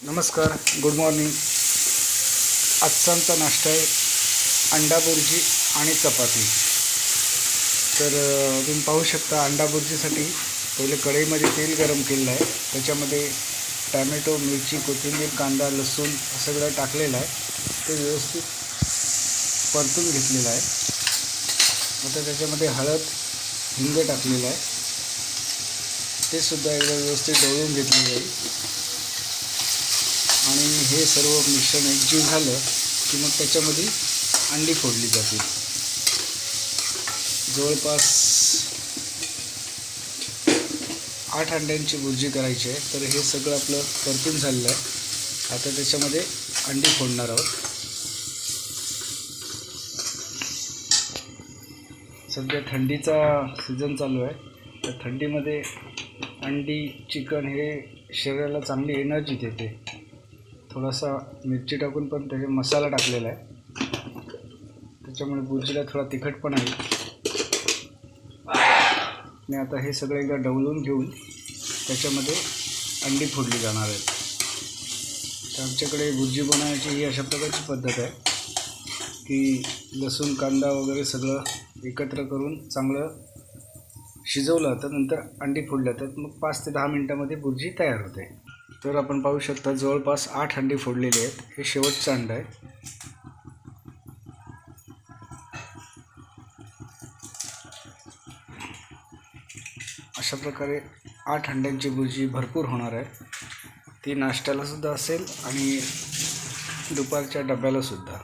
नमस्कार, good morning. आजचा आमचा नाश्ता आहे अंडा बुर्जी आणि चपाती. तर तुम्ही पाहू शकता, अंडा बुर्जीसाठी पहिले कढईमध्ये तेल गरम केलेलं आहे. त्याच्यामध्ये टॅमॅटो, मिरची, कोथिंबीर, कांदा, लसूण सगळं टाकलेलं आहे. ते व्यवस्थित परतून घेतलेलं आहे. आता त्याच्यामध्ये हळद, हिंग टाकलेलं आहे. ते सुद्धा एकदा व्यवस्थित ढवळून घेतलं जाईल. आणि हे सर्व मिश्रण एकजीव झालं की मग त्याच्यामध्ये अंडी फोडली जातील. जवळपास 8 अंड्यांची बुर्जी करायची आहे. तर हे सगळं आपलं परतून झालेलं आहे. आता त्याच्यामध्ये अंडी फोडणार आहोत. सध्या थंडीचा सीझन चालू आहे. तर थंडीमध्ये अंडी, चिकन हे शरीराला चांगली एनर्जी देते. थोडासा मिरची टाकून पण त्याचे मसाला टाकलेला आहे. त्याच्यामुळे बुर्जीला थोडा तिखटपणा येईल. आणि आता हे सगळं एकदा ढवळून घेऊन त्याच्यामध्ये अंडी फोडली जाणार आहेत. तर आमच्याकडे बुर्जी बनवण्याची ही अशा प्रकारची पद्धत आहे की लसूण, कांदा वगैरे सगळं एकत्र करून चांगलं शिजवलं जातं. नंतर अंडी फोडली जातात. मग 5 ते 10 मिनटामध्ये बुर्जी तयार होते. तर आपण पाहू शकता, जवळपास 8 अंडी फोडलेली आहेत. हे शेवटचं अंडं आहे. अशा प्रकारे 8 अंड्यांची बुर्जी भरपूर होणार आहे. ती नाश्त्याला सुद्धा असेल आणि दुपारच्या डब्याला सुद्धा.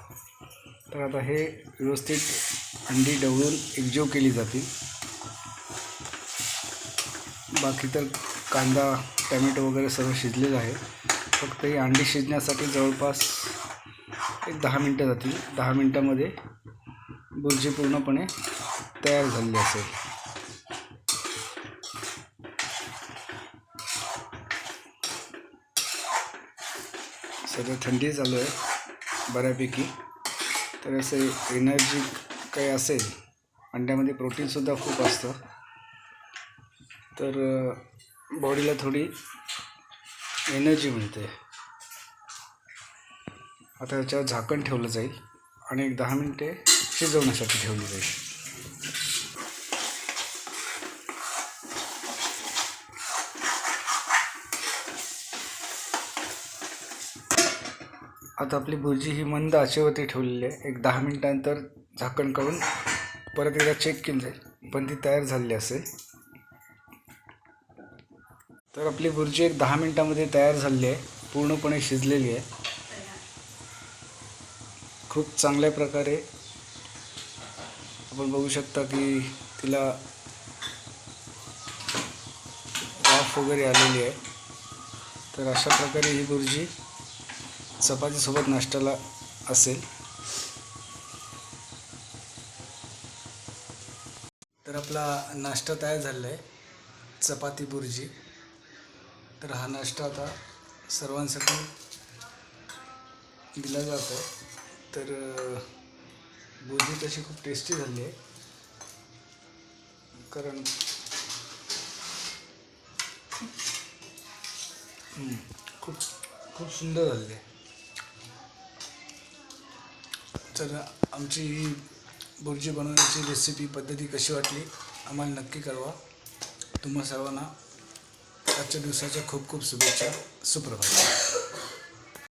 तर आता हे व्यवस्थित अंडी ढवळून एकजीव केली जातील. बाकी तर कांदा, टॅमॅटो वगैरे सर्व शिजलेलं आहे. फक्त ही अंडी शिजण्यासाठी जवळपास 10 मिनटं जातील. 10 मिनटामध्ये बुर्जी पूर्णपणे तयार झालेली असेल. सध्या थंडी चालू आहे बऱ्यापैकी. तर असे एनर्जी काही असेल, अंड्यामध्ये प्रोटीनसुद्धा खूप असतं. तर बॉडीला थोडी एनर्जी मिळते. आता याच्यावर झाकण ठेवलं जाईल आणि एक 10 मिनटे शिजवण्यासाठी ठेवली जाईल. आता आपली बुर्जी ही मंद आचेवरती ठेवलेली आहे. एक 10 मिनटानंतर झाकण काढून परत एकदा चेक केलं जाईल, पण ती तयार झालेली असेल. तर आपली बुर्जी एक 10 मिनटामध्ये तयार झालेली आहे. पूर्णपणे शिजलेली आहे. खूप चांगल्या प्रकारे आपण बघू शकता की तिला वाफ वगैरे आलेली आहे. तर अशा प्रकारे ही बुर्जी चपातीसोबत नाश्त्याला असेल. तर आपला नाश्ता तयार झालेला आहे, चपाती बुर्जी. तर हा नाश्ता आता सर्वांसाठी दिला जातो आहे. तर बुर्जी तशी खूप टेस्टी झाली आहे, कारण खूप खूप सुंदर झाली आहे. तर आमची ही बुर्जी बनवण्याची रेसिपी पद्धती कशी वाटली आम्हाला नक्की कळवा. तुम्हा सर्वांना आजच्या दिवसाच्या खूप खूप शुभेच्छा. सुप्रभात.